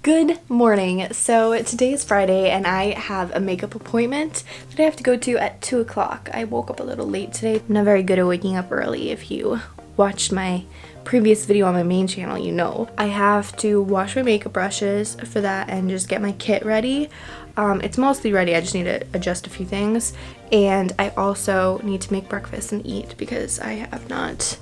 Good morning. So today is Friday and I have a makeup appointment that I have to go to at 2 o'clock. I woke up a little late today. I'm not very good at waking up early. If you watched my previous video on my main channel, you know. I have to wash my makeup brushes for that and just get my kit ready. It's mostly ready. I just need to adjust a few things. And I also need to make breakfast and eat because I have not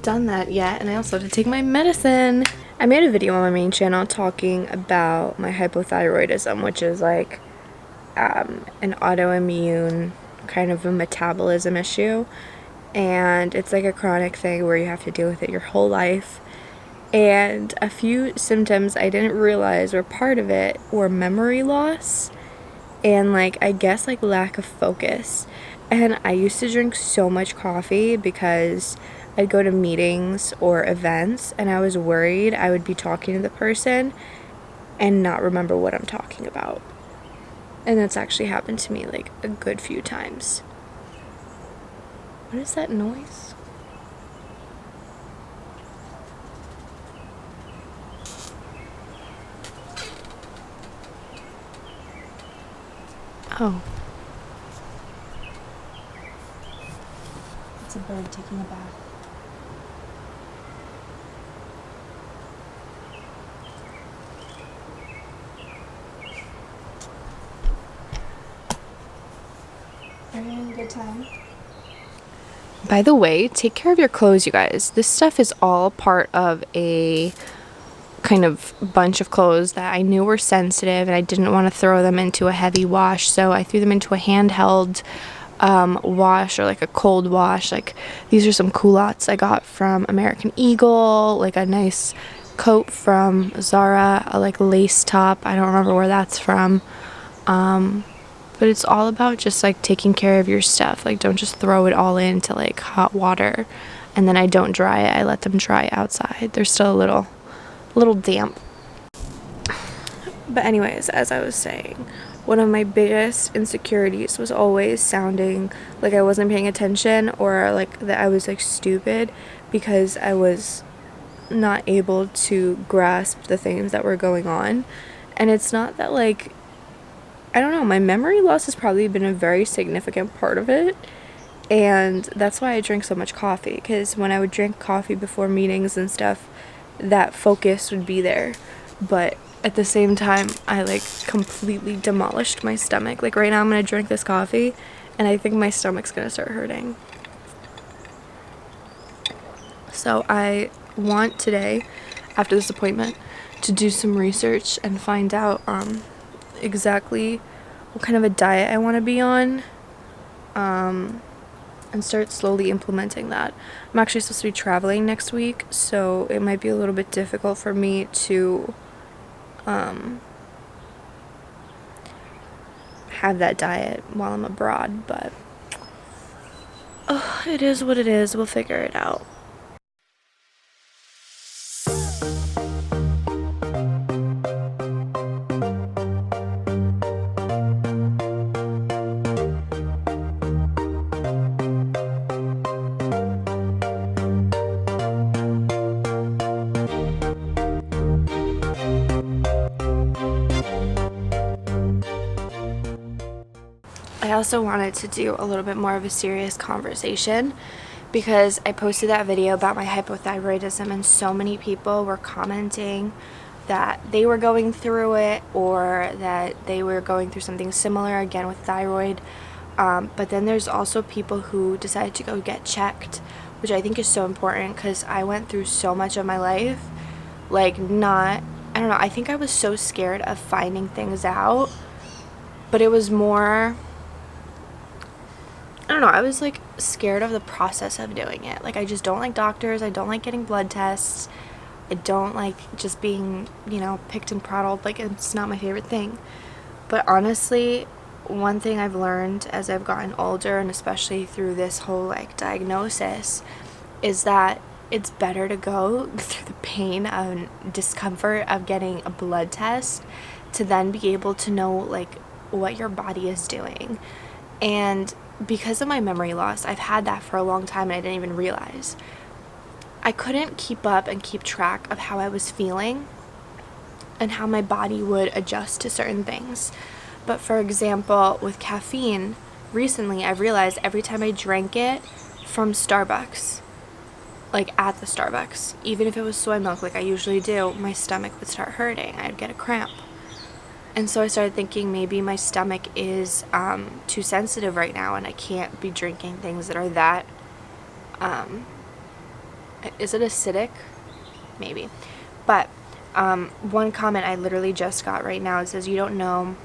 done that yet, and I also have to take my medicine. I made a video on my main channel talking about my hypothyroidism, which is like an autoimmune kind of a metabolism issue, and it's like a chronic thing where you have to deal with it your whole life. And a few symptoms I didn't realize were part of it were memory loss and I guess lack of focus. And I used to drink so much coffee because I'd go to meetings or events and I was worried I would be talking to the person and not remember what I'm talking about. And that's actually happened to me a good few times. What is that noise? Oh. It's a bird taking a bath. Are you having a good time? By the way, take care of your clothes, you guys. This stuff is all part of a kind of bunch of clothes that I knew were sensitive and I didn't want to throw them into a heavy wash, so I threw them into a handheld wash or a cold wash. These are some culottes I got from American Eagle, a nice coat from Zara, a lace top. I don't remember where that's from. But it's all about just taking care of your stuff. Don't just throw it all into hot water and then I don't dry it. I let them dry outside. They're still a little damp. But anyways, as I was saying, one of my biggest insecurities was always sounding like I wasn't paying attention or that I was stupid because I was not able to grasp the things that were going on. And it's not that I don't know, my memory loss has probably been a very significant part of it, and that's why I drink so much coffee, because when I would drink coffee before meetings and stuff, that focus would be there, but at the same time, I completely demolished my stomach. Right now I'm gonna drink this coffee, and I think my stomach's gonna start hurting. So I want today, after this appointment, to do some research and find out, exactly what kind of a diet I want to be on, and start slowly implementing that. I'm actually supposed to be traveling next week, so it might be a little bit difficult for me to have that diet while I'm abroad, but it is what it is. We'll figure it out. I also wanted to do a little bit more of a serious conversation because I posted that video about my hypothyroidism and so many people were commenting that they were going through it or that they were going through something similar again with thyroid. But then there's also people who decided to go get checked, which I think is so important because I went through so much of my life I don't know, I think I was so scared of finding things out, but it was more, I don't know, I was scared of the process of doing it. I just don't like doctors. I don't like getting blood tests. I don't like just being, picked and prattled. It's not my favorite thing. But honestly, one thing I've learned as I've gotten older, and especially through this whole diagnosis, is that it's better to go through the pain and discomfort of getting a blood test to then be able to know what your body is doing. And because of my memory loss, I've had that for a long time and I didn't even realize. I couldn't keep up and keep track of how I was feeling and how my body would adjust to certain things. But for example, with caffeine, recently I've realized every time I drank it from Starbucks, like at the Starbucks, even if it was soy milk like I usually do, my stomach would start hurting. I'd get a cramp. And so I started thinking maybe my stomach is too sensitive right now and I can't be drinking things that are that, is it acidic? Maybe. But one comment I literally just got right now, it says, "You don't know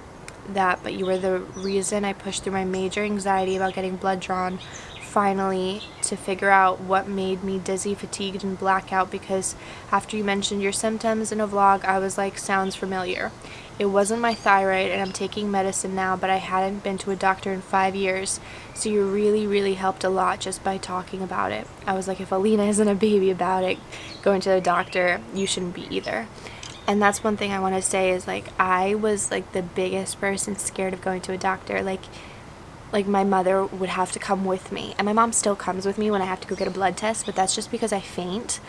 that, but you were the reason I pushed through my major anxiety about getting blood drawn finally to figure out what made me dizzy, fatigued, and blackout, because after you mentioned your symptoms in a vlog, I was like, sounds familiar. It wasn't my thyroid, and I'm taking medicine now, but I hadn't been to a doctor in 5 years, so you really, really helped a lot just by talking about it." I was like, if Alina isn't a baby about it, going to the doctor, you shouldn't be either. And that's one thing I want to say is, like, I was like the biggest person scared of going to a doctor. Like my mother would have to come with me, and my mom still comes with me when I have to go get a blood test, but that's just because I faint,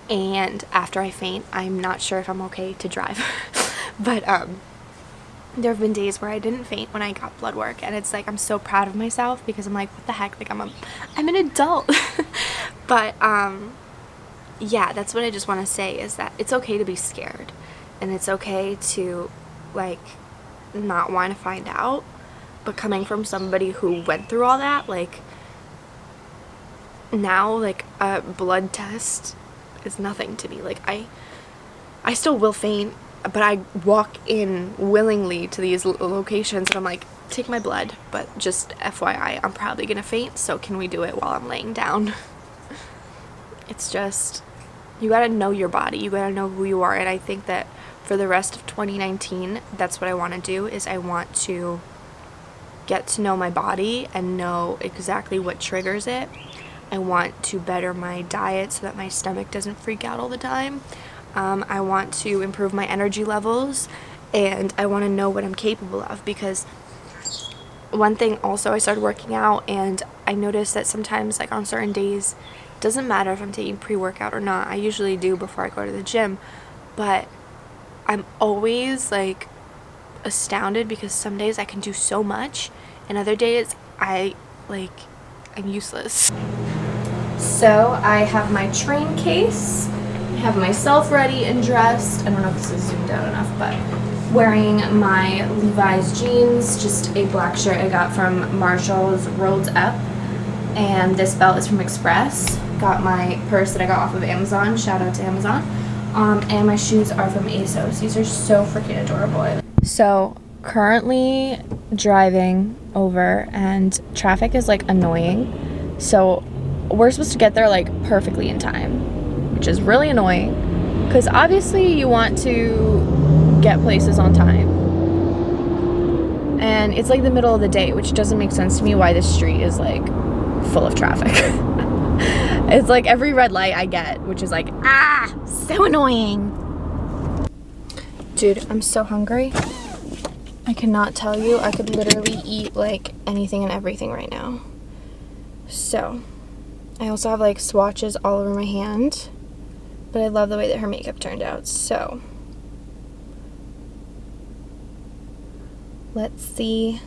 and after I faint, I'm not sure if I'm okay to drive. But there have been days where I didn't faint when I got blood work, and it's like I'm so proud of myself because I'm like, what the heck, like I'm an adult. But yeah, that's what I just want to say, is that it's okay to be scared, and it's okay to like not want to find out. But coming from somebody who went through all that, like now, like a blood test is nothing to me. Like I still will faint, but I walk in willingly to these locations and I'm like, take my blood, but just FYI, I'm probably gonna faint, so can we do it while I'm laying down? It's just, you gotta know your body, you gotta know who you are, and I think that for the rest of 2019, that's what I want to do, is I want to get to know my body and know exactly what triggers it. I want to better my diet so that my stomach doesn't freak out all the time. I want to improve my energy levels, and I want to know what I'm capable of, because one thing also, I started working out, and I noticed that sometimes, like on certain days, it doesn't matter if I'm taking pre-workout or not. I usually do before I go to the gym, but I'm always like astounded because some days I can do so much and other days I'm useless. So I have my train case, I have myself ready and dressed. I don't know if this is zoomed out enough, but wearing my Levi's jeans, just a black shirt I got from Marshall's rolled up, and this belt is from Express. Got my purse that I got off of Amazon, shout out to Amazon, and my shoes are from ASOS. These are so freaking adorable. So currently driving over, and traffic is like annoying, so we're supposed to get there like perfectly in time, which is really annoying because obviously you want to get places on time, and it's like the middle of the day, which doesn't make sense to me why this street is like full of traffic. It's like every red light I get, which is like, so annoying. Dude, I'm so hungry. I cannot tell you, I could literally eat like anything and everything right now. So, I also have like swatches all over my hand, but I love the way that her makeup turned out. So, let's see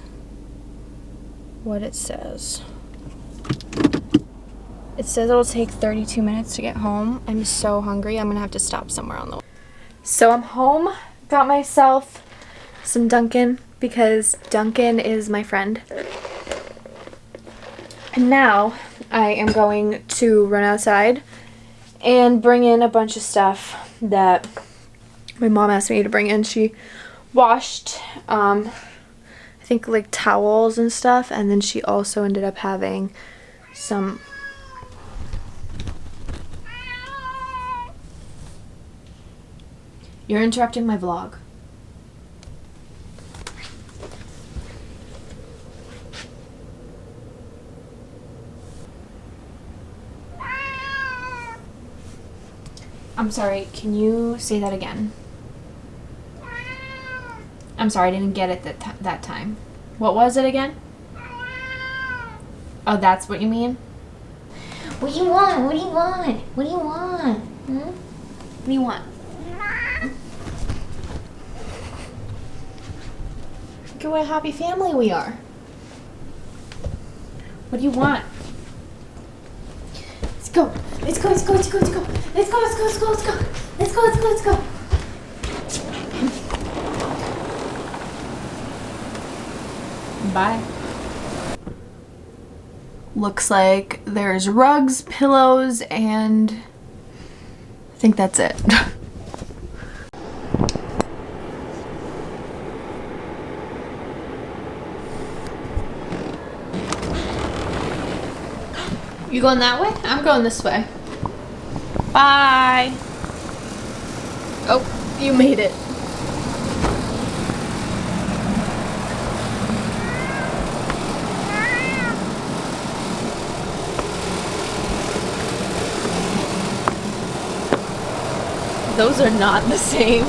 what it says. It says it'll take 32 minutes to get home. I'm so hungry, I'm gonna have to stop somewhere on the way. So I'm home, got myself some Dunkin' because Dunkin' is my friend. And now I am going to run outside and bring in a bunch of stuff that my mom asked me to bring in. She washed, I think like towels and stuff, and then she also ended up having some You're interrupting my vlog. I'm sorry, can you say that again? I'm sorry, I didn't get it that time. What was it again? Oh, that's what you mean? What do you want? What do you want? What do you want? Hmm? What do you want? Look at what a happy family we are. What do you want? Let's go. Let's go, let's go, let's go, let's go. Let's go, let's go, let's go, let's go. Let's go, let's go, let's go. Bye. Looks like there's rugs, pillows, and I think that's it. You going that way? I'm going this way. Bye. Oh, you made it. Those are not the same.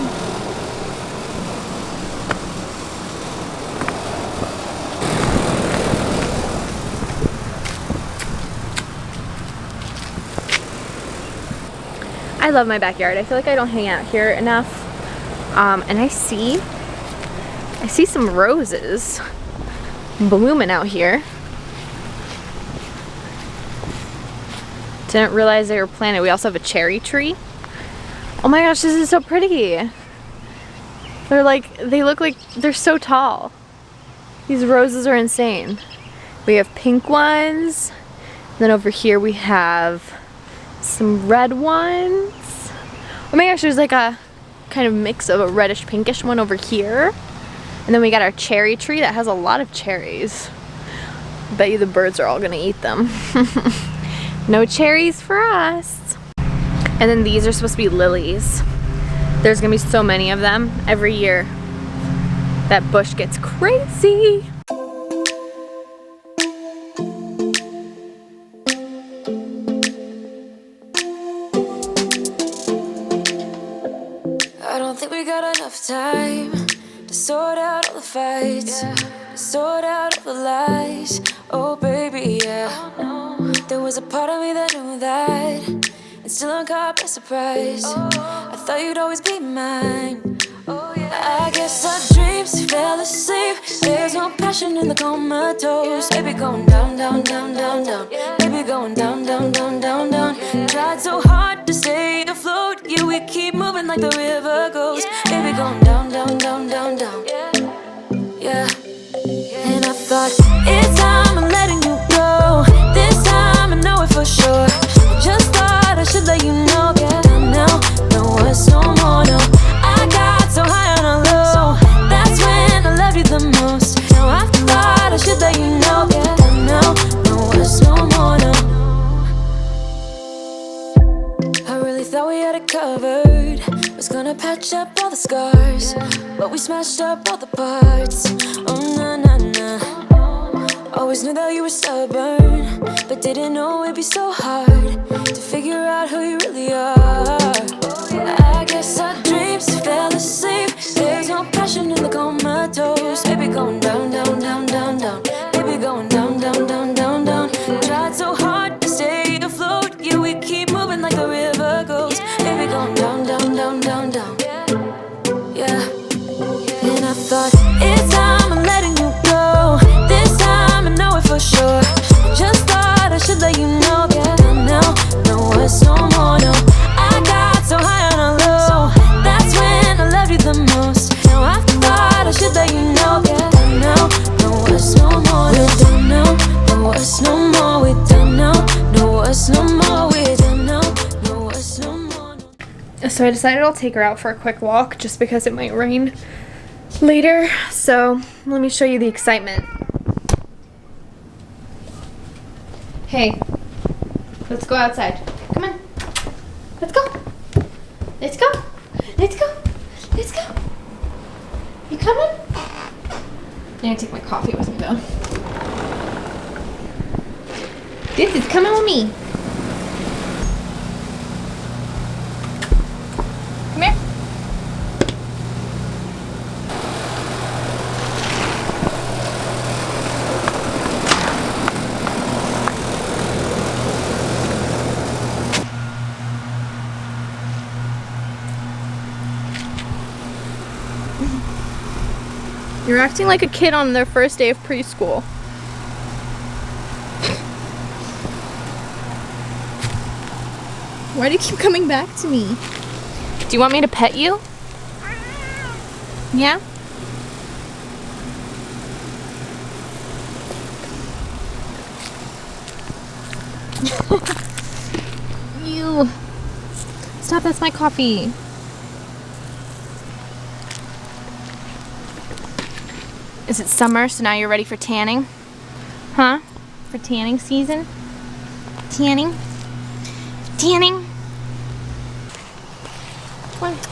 I love my backyard. I feel like I don't hang out here enough. And I see some roses blooming out here. Didn't realize they were planted. We also have a cherry tree. Oh my gosh, this is so pretty. They look like they're so tall. These roses are insane. We have pink ones. Then over here we have some red ones. Oh my gosh, there's like a kind of mix of a reddish pinkish one over here. And then we got our cherry tree that has a lot of cherries. Bet you the birds are all gonna eat them. No cherries for us. And then these are supposed to be lilies. There's gonna be so many of them every year. That bush gets crazy. I don't think we got enough time to sort out all the fights, to sort out all the lies. Oh baby, yeah. There was a part of me that knew that, and still I'm caught by surprise. I thought you'd always be mine. I guess our dreams fell asleep. There's no passion in the comatose. Baby going down, down, down, down, down. Baby going down, down, down, down, down. Tried so hard to stay afloat. Yeah, we keep moving like the river goes. Baby going down, down, down, down, down. Yeah. And I thought, it's time I'm letting you go. This time I know it for sure. I just thought I should let you know. Yeah, now, no, it's no more, no. I got so high on a low. That's when I love you the most. Now I thought I should let you know. Yeah, now, no, it's no more, no. I really thought we had it covered. Was gonna patch up all the scars, but we smashed up all the parts. Oh, na, na, na. Always knew that you were stubborn, but didn't know it'd be so hard to figure out who you really are. I guess our dreams fell asleep. There's no passion in the comatose. Baby going down, down, down, down, down. Baby going down, down, down, down, down. Tried so hard to stay afloat. Yeah, we keep moving like the river goes. Baby going down, down, down, down, down. Yeah. And I thought, it's time I'm letting you go. This time I know it for sure. I just thought I should let you know. Yeah, now, no, it's no more, no. I got so high on a low. That's when I loved you the most. Now I thought I should let you know. Yeah, now, no, it's no more, no. We don't know, no, it's no more. We don't know, no, it's no more. We don't know, no, it's no more, no. So I decided I'll take her out for a quick walk just because it might rain later. So let me show you the excitement. Hey, let's go outside. Come on. Let's go. Let's go. Let's go. Let's go. You coming? I'm gonna take my coffee with me though. This is coming with me. Come here. You're acting like a kid on their first day of preschool. Why do you keep coming back to me? Do you want me to pet you? Yeah? Ew. Stop, that's my coffee. Is it summer, so now you're ready for tanning? Huh? For tanning season? Tanning? Tanning? Come on.